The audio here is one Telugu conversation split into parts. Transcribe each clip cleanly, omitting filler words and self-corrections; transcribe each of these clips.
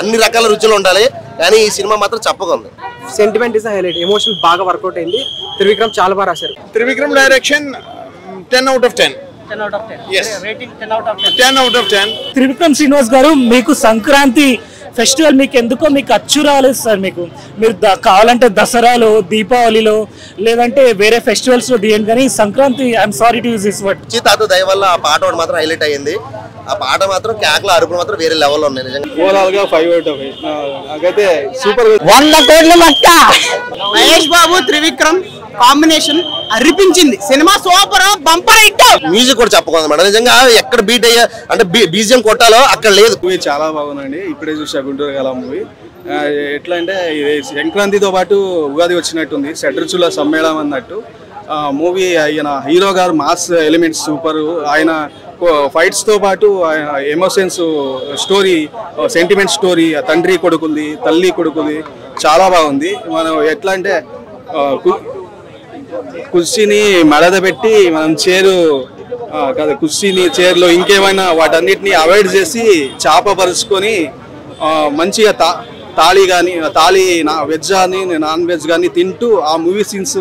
అన్ని రకాల రుచులు ఉండాలి, కానీ ఈ సినిమా మాత్రం చప్పగా ఉంది. సెంటిమెంట్ ఇస్ హైలైట్, ఎమోషన్ బాగా వర్కౌట్ అయింది. త్రివిక్రమ్ చాలా బాగా రాశారు. Trivikram direction 10 out of 10. 10 out of 10. Yes. Rating 10 out of 10. 10 out of 10. Trivikram Srinivas గారు, మీకు సంక్రాంతి ఫెస్టివల్ మీకు ఎందుకో మీకు అచ్చు రాలేదు సార్. మీరు కావాలంటే దసరాలో, దీపావళిలో, లేదంటే వేరే ఫెస్టివల్స్ లో తీయండి, కానీ Sankranti I'm sorry to use this word. తాత దయ వల్ల ఆ పాట ఒకటి మాత్రం హైలైట్ అయ్యింది. ఆ పాట మాత్రం కేకల అరుపులు మాత్రం వేరే లెవెల్లో ఉన్నాయి. నిజంగా ఓవరాల్ గా 5 out of 8. నాకైతే సూపర్. 100 కోట్ల మక్క. మహేష్ బాబు త్రివిక్రమ్ కాంబినేషన్ అరిపించింది. Cinema super, bumper hit. Music కూడా చెప్పకూడదు మేడం, నిజంగా ఎక్కడ బీట్ అయ్యా అంటే బీజియం కొట్టాలో అక్కడ లేదు. మూవీ చాలా బాగుందండి. ఇప్పుడే చూసా గుంటూరు గల మూవీ. ఎట్లా అంటే సంక్రాంతితో పాటు ఉగాది వచ్చినట్టుంది, షడ్రుచుల సమ్మేళనం అన్నట్టు మూవీ. ఆయన హీరో గారు మాస్ ఎలిమెంట్స్ సూపర్. ఆయన ఫైట్స్ తో పాటు ఎమోషన్స్ స్టోరీ, సెంటిమెంట్ స్టోరీ, తండ్రి కొడుకుది, తల్లి కొడుకుది చాలా బాగుంది. మనం ఎట్లా అంటే కుర్చీని మడద పెట్టి మనం కదా కుర్చీని చైర్లో ఇంకేమైనా వాటన్నిటిని అవాయిడ్ చేసి చాపపరుచుకొని మంచిగా తాళి వెజ్ కానీ నాన్ వెజ్ కానీ తింటూ ఆ మూవీ సీన్స్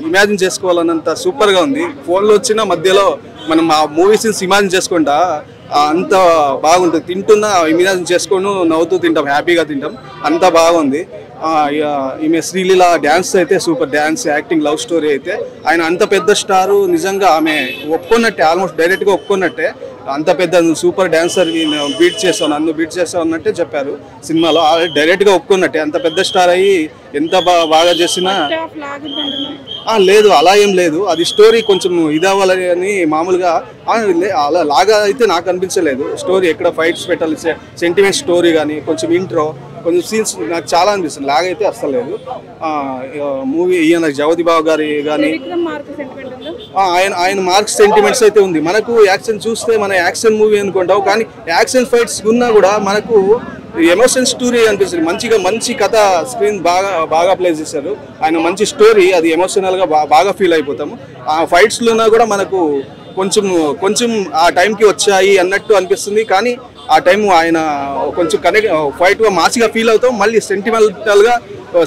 ఇమాజిన్ చేసుకోవాలన్నంత సూపర్గా ఉంది. ఫోన్లో వచ్చిన మధ్యలో మనం ఆ మూవీ సీన్స్ ఇమాజిన్ చేసుకుంటా అంత బాగుంటుంది. తింటున్నా ఇమాజిన్ చేసుకొని నవ్వుతూ తింటాం, హ్యాపీగా తింటాం, అంత బాగుంది. ఈమె శ్రీలీల డ్యాన్స్ అయితే super dance, acting, love story అయితే ఆయన అంత పెద్ద స్టారు. నిజంగా ఆమె ఒప్పుకున్నట్టే, ఆల్మోస్ట్ డైరెక్ట్గా ఒప్పుకున్నట్టే. అంత పెద్ద సూపర్ డాన్సర్ బీట్ చేస్తావు, నన్ను బీట్ చేస్తావు అన్నట్టే చెప్పారు సినిమాలో. డైరెక్ట్గా ఒప్పుకున్నట్టే. అంత పెద్ద స్టార్ అయ్యి ఎంత బాగా చేసినా లేదు, అలా ఏం లేదు. అది స్టోరీ కొంచెం ఇదవ్వాలని మామూలుగా అలా లాగా అయితే నాకు అనిపించలేదు. స్టోరీ ఎక్కడ ఫైట్స్ పెట్టాలి, సెంటిమెంట్ స్టోరీ కానీ కొంచెం ఇంట్రో, కొంచెం సీన్స్ నాకు చాలా అనిపిస్తుంది. లాగైతే అస్సలు లేదు మూవీ. ఈయన జగతి బాబు గారి కానీ ఆయన మార్క్స్ సెంటిమెంట్స్ అయితే ఉంది. మనకు యాక్షన్ చూస్తే మన యాక్షన్ మూవీ అనుకుంటావు, కానీ యాక్షన్ ఫైట్స్ ఉన్నా కూడా మనకు ఎమోషన్ స్టోరీ అనిపిస్తుంది. మంచి కథ, స్క్రీన్ బాగా ప్లే చేశారు. ఆయన మంచి స్టోరీ, అది ఎమోషనల్గా బాగా ఫీల్ అయిపోతాము. ఆ ఫైట్స్లోనా కూడా మనకు కొంచెం ఆ టైంకి వచ్చాయి అన్నట్టు అనిపిస్తుంది, కానీ ఆ టైం ఆయన కొంచెం ఫైట్గా మాసిగా ఫీల్ అవుతాం, మళ్ళీ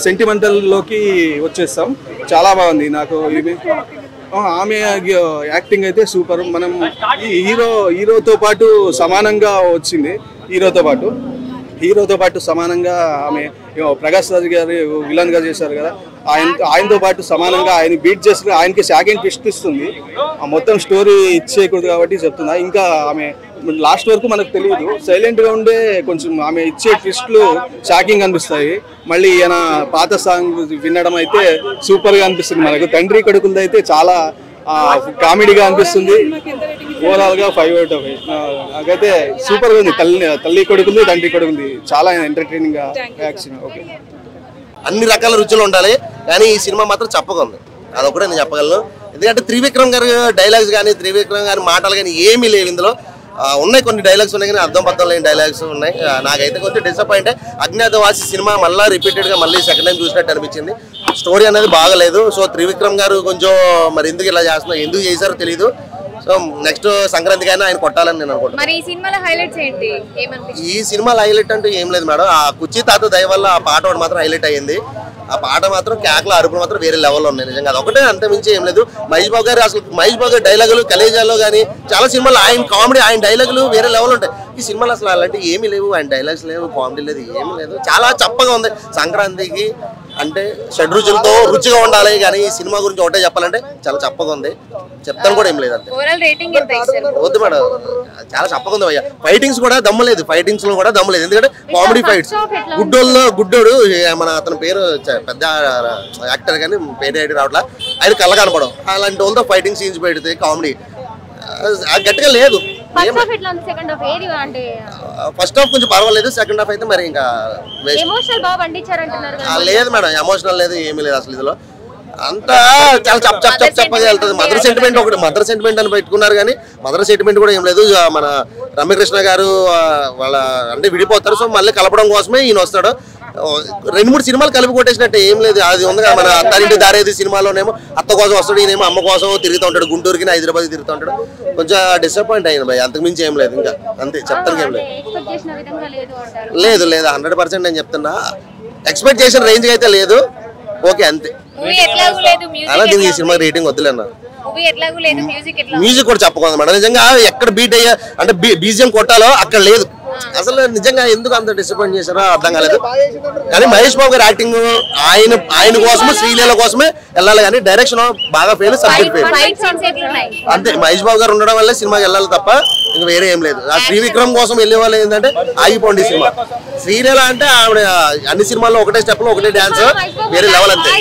సెంటిమెంటల్లోకి వచ్చేస్తాం. చాలా బాగుంది నాకు ఆమె యాక్టింగ్ అయితే సూపర్. మనం హీరోతో పాటు సమానంగా వచ్చింది. హీరోతో పాటు సమానంగా ఆమె ప్రకాష్ రాజ్ గారు విలన్ గా చేశారు కదా, ఆయనతో పాటు సమానంగా ఆయన బీట్ చేసి ఆయనకి సెకండ్ ట్విస్ట్ ఇస్తుంది. మొత్తం స్టోరీ ఇచ్చేయకూడదు కాబట్టి చెప్తున్నా. ఇంకా ఆమె లాస్ట్ వరకు మనకు తెలియదు, సైలెంట్ గా ఉండే కొంచెం ఆమె ఇచ్చే ట్విస్ట్లు షాకింగ్ అనిపిస్తాయి. మళ్ళీ ఈయన పాత సాంగ్ వినడం అయితే సూపర్ గా అనిపిస్తుంది మనకు. తండ్రి కొడుకులది అయితే చాలా కామెడీగా అనిపిస్తుంది. ఓవరాల్ గా 5 out of 8. నాకైతే సూపర్ గా ఉంది. తల్లి కొడుకుంది, తండ్రి కొడుకుంది, చాలా ఎంటర్టైనింగ్ గా యాక్షన్. ఓకే, అన్ని రకాల రుచులు ఉండాలి, కానీ ఈ సినిమా మాత్రం చప్పగా ఉంది. అదొకటే నేను చెప్పగలను. ఎందుకంటే త్రివిక్రమ్ గారి డైలాగ్స్ కానీ, త్రివిక్రమ్ గారి మాటలు కానీ ఏమీ లేవు ఇందులో. ఉన్నాయి కొన్ని డైలాగ్స్ ఉన్నాయి, కానీ అర్థం పర్థం లేని డైలాగ్స్ ఉన్నాయి. నాకైతే కొంచెం డిసప్పాయింట్. అజ్ఞాతవాసి సినిమా మళ్ళీ రిపీటెడ్గా మళ్ళీ సెకండ్ టైం చూసినట్టు అనిపించింది. స్టోరీ అనేది బాగలేదు. సో త్రివిక్రమ్ గారు కొంచెం మరి ఎందుకు ఇలా చేస్తున్నారు, ఎందుకు చేశారో తెలీదు. సో నెక్స్ట్ సంక్రాంతికి అయినా ఆయన కొట్టాలని నేను అనుకుంటున్నాను. ఈ సినిమాలో హైలైట్ అంటూ ఏం లేదు మేడం. ఆ కుర్చీ తాత దయ వల్ల ఆ పాట ఒకటి మాత్రం హైలైట్ అయ్యింది. ఆ పాట మాత్రం కేకల అరుపులు మాత్రం వేరే లెవెల్లో ఉన్నాయి. నిజంగా అదొకటే, అంత మించి ఏం లేదు. మహేష్ బాబు గారి డైలాగులు కలేజాలో కానీ చాలా సినిమాలు ఆయన కామెడీ, ఆయన డైలాగులు వేరే లెవెల్ ఉంటాయి. ఈ సినిమాలో అసలు అలాంటివి ఏమీ లేవు. ఆయన డైలాగ్స్ లేవు, కామెడీ లేదు, ఏమీ లేదు. చాలా చప్పగా ఉంది. సంక్రాంతికి అంటే షడ్రుచులతో రుచిగా ఉండాలి, కానీ ఈ సినిమా గురించి ఒకటే చెప్పాలంటే చాలా చప్పగా ఉంది. చెప్తాను కూడా ఏం లేదు అంతే. వద్దు మేడం, చాలా చప్పగా ఉంది. ఫైటింగ్స్ కూడా దమ్మలేదు, ఫైటింగ్స్ లో కూడా దమ్మలేదు. ఎందుకంటే కామెడీ ఫైట్స్, గుడ్డోడు మన అతని పేరు పెద్ద యాక్టర్ కానీ పేరు ఐడి రావట్లా, ఆయన కళ్ళ కనపడం. అలాంటి వాళ్ళతో ఫైటింగ్ సీన్స్ పెడితే కామెడీ గట్టిగా లేదు. ఫస్ట్ హాఫ్ కొంచెం పర్వాలేదు, సెకండ్ హాఫ్ అయితే మరి ఇంకా లేదు మేడం. ఎమోషనల్ లేదు, ఏమీ లేదు అసలు. ఇందులో అంతా చాలా చప్పగా వెళ్తుంది. మదర్ సెంటిమెంట్ అని పెట్టుకున్నారు, కానీ మదర్ సెంటిమెంట్ కూడా ఏం లేదు. మన రమ్యకృష్ణ గారు వాళ్ళ అంటే విడిపోతారు, సో మళ్ళీ కలపడం కోసమే ఈయన వస్తాడు. 2-3 సినిమాలు కలిపి కొట్టేసినట్టు ఏం లేదు. అది ఉంది కదా మన అత్తారింటి దారేది సినిమాలోనేమో అత్త కోసం వస్తాడు, ఈయనేమో అమ్మ కోసం తిరుగుతూ ఉంటాడు, గుంటూరుకి హైదరాబాద్ తిరుగుతూ ఉంటాడు. కొంచెం డిసప్పాయింట్ అయ్యింది భయ్, అంతకుమించి ఏం లేదు. ఇంకా అంతే చెప్తానికి ఏం లేదు. లేదు 100% నేను చెప్తున్నా, ఎక్స్పెక్ట్ చేసిన రేంజ్ అయితే లేదు. ఓకే అంతే. అలా దీనికి ఈ సినిమా రేటింగ్ వద్దులేన్నా. మ్యూజిక్ కూడా చెప్పకూడదు మేడం. నిజంగా ఎక్కడ బీట్ అయ్యా అంటే బీజిఎం కొట్టాలో అక్కడ లేదు అసలు. నిజంగా ఎందుకు అంత డిసప్పాయింట్ చేశారో అర్థం కాలేదు. కానీ మహేష్ బాబు గారి యాక్టింగ్ ఆయన కోసమే శ్రీలీల కోసమే వెళ్ళాలి, కానీ డైరెక్షన్ బాగా ఫెయిల్, సబ్జెక్ట్ ఫెయిల్ అంతే. మహేష్ బాబు గారు ఉండడం వల్లే సినిమాకి వెళ్ళాలి తప్ప ఇంకా వేరే ఏం లేదు. ఆ త్రివిక్రమ్ కోసం వెళ్ళే వాళ్ళు ఏంటంటే ఆగిపోండి సినిమా. శ్రీలీల అంటే ఆవిడ అన్ని సినిమాల్లో ఒకటే స్టెప్ లో ఒకటే డాన్స్, వేరే లెవెల్ అంతే.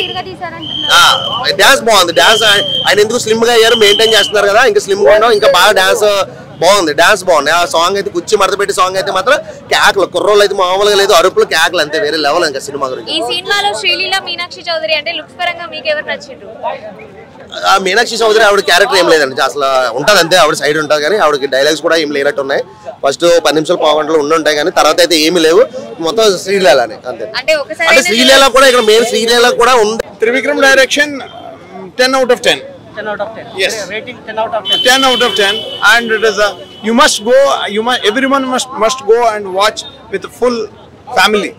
డాన్స్ బాగుంది. డాన్స్ ఆయన ఎందుకు స్లిమ్ గా అయ్యారు, మెయింటైన్ చేస్తున్నారు కదా, ఇంకా స్లిమ్ గా ఉండడం ఇంకా బాగా డాన్స్ బాగుంది. డాన్స్ బాగుంది. ఆ సాంగ్ అయితే కుర్చీ మడత పెట్టి సాంగ్ అయితే మాత్రం కేకలు, కుర్రోళ్ళు అయితే మామూలుగా లేదు, అరుపులు కేకలు అంతే, వేరే లెవెల్ ఇంకా సినిమా గురించి. ఈ సినిమాలో శ్రీలీల మీనాక్షి చౌదరి అంటే లుక్స్ పరంగా మీకు ఎవరు నచ్చిండ్రు? ఆ మీనాక్షి చౌదరి ఆవిడ క్యారెక్టర్ ఏం లేదండి అసలు, ఉంటది అంతే, ఆవిడ సైడ్ ఉంటుంది కానీ ఆవిడకి డైలాగ్స్ కూడా ఏం లేనట్టు ఉన్నాయి. ఫస్ట్ 10 నిమిషాలు పావుగంటలు ఉండుంటాయి కానీ తర్వాత అయితే ఏమీ లేవు. మొత్తం శ్రీలీలనే అంతే. అంటే శ్రీలీల కూడా ఇక్కడ మెయిన్ శ్రీలీల కూడా ఉంది. Trivikram direction 10 out of 10. 10 out of 10. Yes. Rating 10 out of 10. 10 out of 10, and it is everyone must go and watch with full family.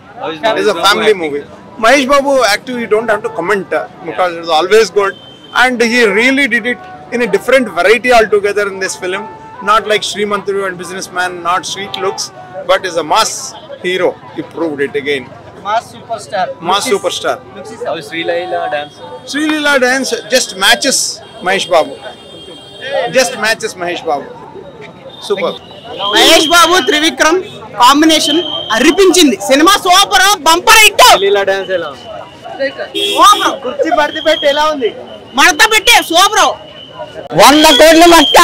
It is a family movie. Mahesh Babu acting you don't have to comment because it is always good, and he really did it in a different variety altogether in this film. Not like Srimantru and Businessman, not sweet looks, but is a mass hero. He proved it again. Mass superstar. Mass superstar. How is Srilila dance? Srilila dance just matches Mahesh Babu. Just matches Mahesh Babu. Super. Mahesh Babu Trivikram combination అరిపించింది. Cinema super, bumper hit. Srilila dance ఎలా ఉంది? సూపర్. కుర్చీ మడత పెట్టి ఎలా ఉంది? మడత పెట్టే సూపర్. 100 కోట్ల మక్క.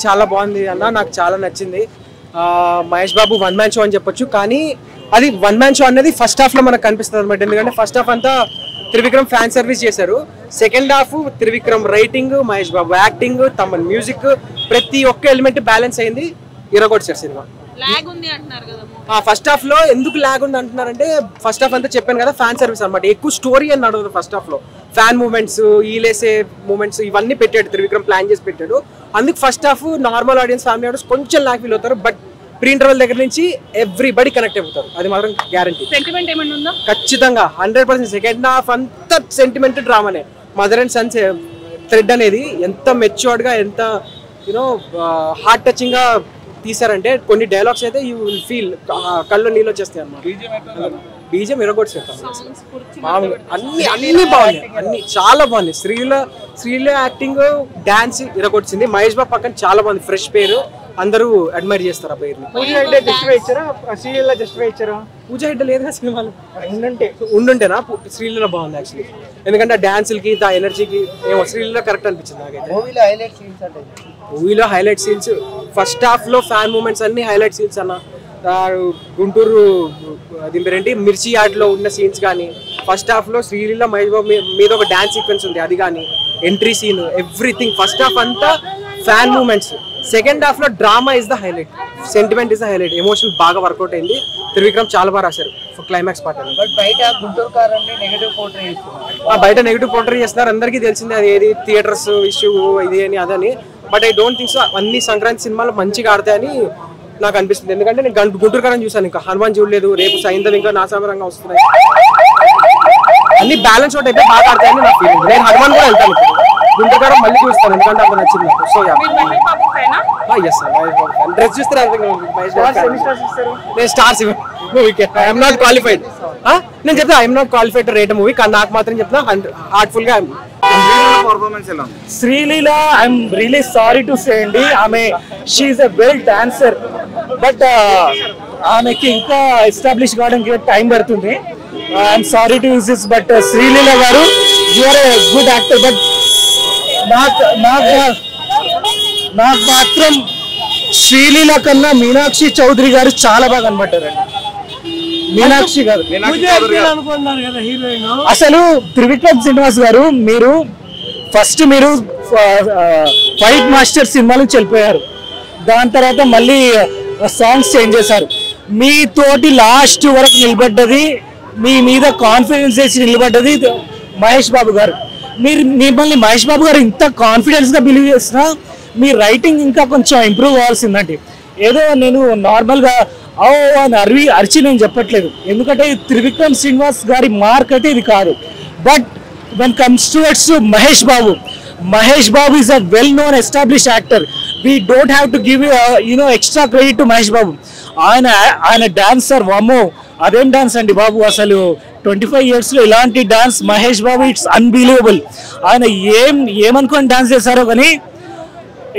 చాలా బాగుంది అన్న, నాకు చాలా నచ్చింది. Mahesh Babu one man show అని చెప్పొచ్చు, కానీ అది వన్ మ్యాన్ షో అనేది ఫస్ట్ హాఫ్ లో మనకు కనిపిస్తుంది అనమాట. ఎందుకంటే ఫస్ట్ హాఫ్ అంతా త్రివిక్రమ్ ఫ్యాన్ సర్వీస్ చేశారు. Second half Trivikram writing, Mahesh Babu acting, Thaman music, ప్రతి ఒక్క ఎలిమెంట్ బ్యాలెన్స్ అయింది. ఇరగొచ్చారు సినిమా. ఫస్ట్ హాఫ్ లో ఎందుకు లాగ్ ఉంది అంటున్నారంటే, ఫస్ట్ హాఫ్ అంతా చెప్పాను కదా ఫ్యాన్ సర్వీస్ అనమాట. ఎక్కువ స్టోరీ అని నడవదు ఫస్ట్ హాఫ్ లో. ఫ్యాన్ మూమెంట్స్, ఈలేసే మూమెంట్స్ ఇవన్నీ పెట్టాడు త్రివిక్రమ్, ప్లాన్ చేసి పెట్టాడు. అందుకు first half normal audience, family audience కొంచెం లాగ్ ఫీల్ అవుతారు. బట్ ప్రీ ఇంటర్వెల్ దగ్గర నుంచి ఎవ్రీబడి కనెక్ట్ అయిపోతారు, అది మాత్రం గ్యారంటీ. సెంటిమెంట్ ఏమైనా ఉందా? ఖచ్చితంగా 100%. సెకండ్ హాఫ్ అంతా సెంటిమెంట్ డ్రామానే. మదర్ అండ్ సన్స్ థ్రెడ్ అనేది ఎంత మెచ్యూర్డ్ గా, ఎంత యూనో హార్ట్ టచింగ్ గా తీసారంటే కొన్ని డైలాగ్స్ అయితే యూ విల్ ఫీల్ కళ్ళు నీళ్ళు వచ్చేస్తాయి అన్నమాట. బీజం ఇరగొట్టారు అన్ని బాగున్నాయి, అన్ని చాలా బాగున్నాయి. శ్రీలీల యాక్టింగ్, డాన్స్ ఇరగొచ్చింది. మహేష్ బాబు పక్కన చాలా బాగుంది, ఫ్రెష్ పేరు, అందరూ అడ్మైర్ చేస్తారు ఆ పేరుని. పూజ హెగ్డే లేదు కదా సినిమాలు, ఉండుంటేనా శ్రీలీల బాగుంది యాక్చువల్లీ. ఎందుకంటే ఆ డాన్సులకి, ఆ ఎనర్జీకి ఏమో శ్రీలీల కరెక్ట్ అనిపించింది నాకైతే. మూవీలో హైలైట్ సీన్స్ ఫస్ట్ హాఫ్ లో ఫ్యాన్ మూమెంట్స్ అన్ని హైలైట్ సీన్స్ అన్న. గుంటూరు ఏంటి మిర్చి యార్డ్ లో ఉన్న సీన్స్ కానీ, ఫస్ట్ హాఫ్ లో శ్రీలీల మహేష్ బాబు మీద ఒక డాన్స్ సీక్వెన్స్ ఉంది, అది కానీ, entry scene, everything. First half అంతా ఫ్యాన్ మూమెంట్స్. సెకండ్ హాఫ్ లో drama is the highlight, sentiment is the highlight. Emotion బాగా వర్కౌట్ అయింది. త్రివిక్రమ్ చాలా బాగా రాశారు క్లైమాక్స్ పార్ట్. బయట గుంటూరు కార్ అంటే నెగటివ్ పోర్ట్రే చేస్తున్నారు. బయట నెగిటివ్ పోర్ట్రే చేస్తున్నారు, అందరికీ తెలిసిందే అది ఏది థియేటర్స్ ఇష్యూ ఇది అని అదని. But I don't think so. అన్ని సంక్రాంతి సినిమాలు మంచిగా ఆడతాయని నాకు అనిపిస్తుంది. ఎందుకంటే నేను గుంటూరు కారం చూసాను, ఇంకా హనుమాన్ చూడలేదు. రేపు సైంధవ్ ఇంకా నాసామరంగా వస్తున్నాయి. అన్ని బ్యాలెన్స్ అవుట్ అయితే బాగా ఆడతాయని నా ఫీలింగ్. నేను హనుమాన్ కూడా వెళ్తాను ఇప్పుడు, గుంటూరు కారం మళ్ళీ చూస్తాను ఎందుకంటే అంత నచ్చింది నాకు. సో డ్రెస్ చూస్తే నేను స్టార్స్ మూవీకి ఐఎమ్ నాట్ క్వాలిఫైడ్. నేను చెప్తా I'm not qualified to rate movie, కానీ నాకు మాత్రం చెప్తా హార్ట్ఫుల్ గా. Sreeleela I'm really sorry to say అండి, ఆమె she is a well dancer, but ఆమెకి ఇంకా ఎస్టాబ్లిష్ కావడానికి టైం పడుతుంది. I'm sorry to use this, but Sreeleela గారు you are a good actor. But నాకు మాత్రం శ్రీలీల కన్నా మీనాక్షి చౌదరి గారు చాలా బాగా కనబడ్డారండి. మీనాక్షి గారు అసలు త్రివిక్రమ్ శ్రీనివాస్ గారు, మీరు ఫస్ట్ మీరు ఫైట్ మాస్టర్ సినిమాలు వెళ్ళిపోయారు, దాని తర్వాత మళ్ళీ సాంగ్స్ చేంజ్ చేశారు. మీతోటి లాస్ట్ వరకు నిలబడ్డది మీ మీద కాన్ఫిడెన్స్ చేసి నిలబడ్డది మహేష్ బాబు గారు. మిమ్మల్ని మహేష్ బాబు గారు ఇంత కాన్ఫిడెన్స్గా బిలీవ్ చేసినా మీ రైటింగ్ ఇంకా కొంచెం ఇంప్రూవ్ అవ్వాల్సిందండి. ఏదో నేను నార్మల్గా అని అరిచి నేను చెప్పట్లేదు, ఎందుకంటే త్రివిక్రమ్ శ్రీనివాస్ గారి మార్క్ అయితే ఇది కాదు. But when comes towards Mahesh Babu is a well-known established actor. We don't have to give extra credit to Mahesh Babu. ఆయన డాన్సర్ వామో, అదేం డాన్స్ అండి బాబు, అసలు 25 years లో ఇలాంటి dance Mahesh Babu it's unbelievable. ఆయన ఏమనుకొని డాన్స్ చేశారో కానీ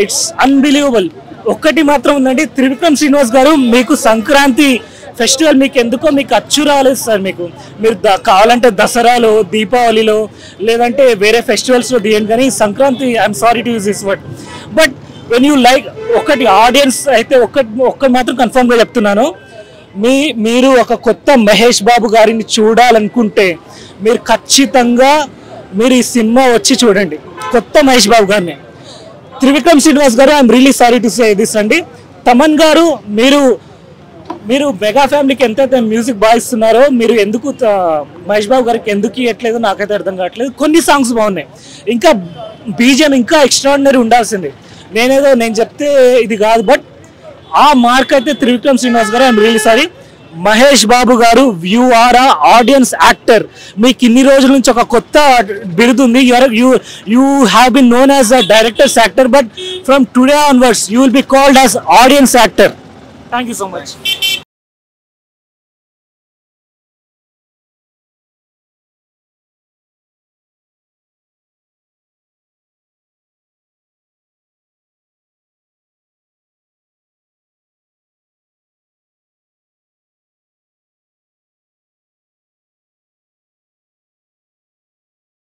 ఇట్స్ అన్బిలీవబుల్. ఒక్కటి మాత్రం ఉందండి, త్రివిక్రమ్ శ్రీనివాస్ గారు మీకు సంక్రాంతి ఫెస్టివల్ మీకు ఎందుకో మీకు అచ్చు రాలేదు సార్. మీరు కావాలంటే దసరాలో, దీపావళిలో, లేదంటే వేరే ఫెస్టివల్స్లో తీయండి, కానీ Sankranti I'm sorry to use this word, but when you like ఒకటి ఆడియన్స్ అయితే ఒక్కటి మాత్రం కన్ఫర్మ్గా చెప్తున్నాను, మీరు ఒక కొత్త మహేష్ బాబు గారిని చూడాలనుకుంటే మీరు ఖచ్చితంగా మీరు ఈ సినిమా వచ్చి చూడండి, కొత్త మహేష్ బాబు గారిని. త్రివిక్రమ్ శ్రీనివాస్ గారు I'm really sorry to say this అండి. తమన్ గారు మీరు మెగా ఫ్యామిలీకి ఎంతైతే మ్యూజిక్ బాగా ఇస్తున్నారో, మీరు ఎందుకు మహేష్ బాబు గారికి ఎందుకు ఇవ్వట్లేదు నాకైతే అర్థం కావట్లేదు. కొన్ని సాంగ్స్ బాగున్నాయి, ఇంకా బీజిఎం ఇంకా ఎక్స్ట్రాడినరీ ఉండాల్సింది. నేను చెప్తే ఇది కాదు, బట్ ఆ మార్క్ అయితే త్రివిక్రమ్ శ్రీనివాస్ గారు I'm really sorry. Mahesh Babu గారు you are a audience actor. మీకు ఇన్ని రోజుల నుంచి ఒక కొత్త బిరుదుంది, you have been known as a directors actor, but from today onwards you will be called as audience actor. Thank you so much.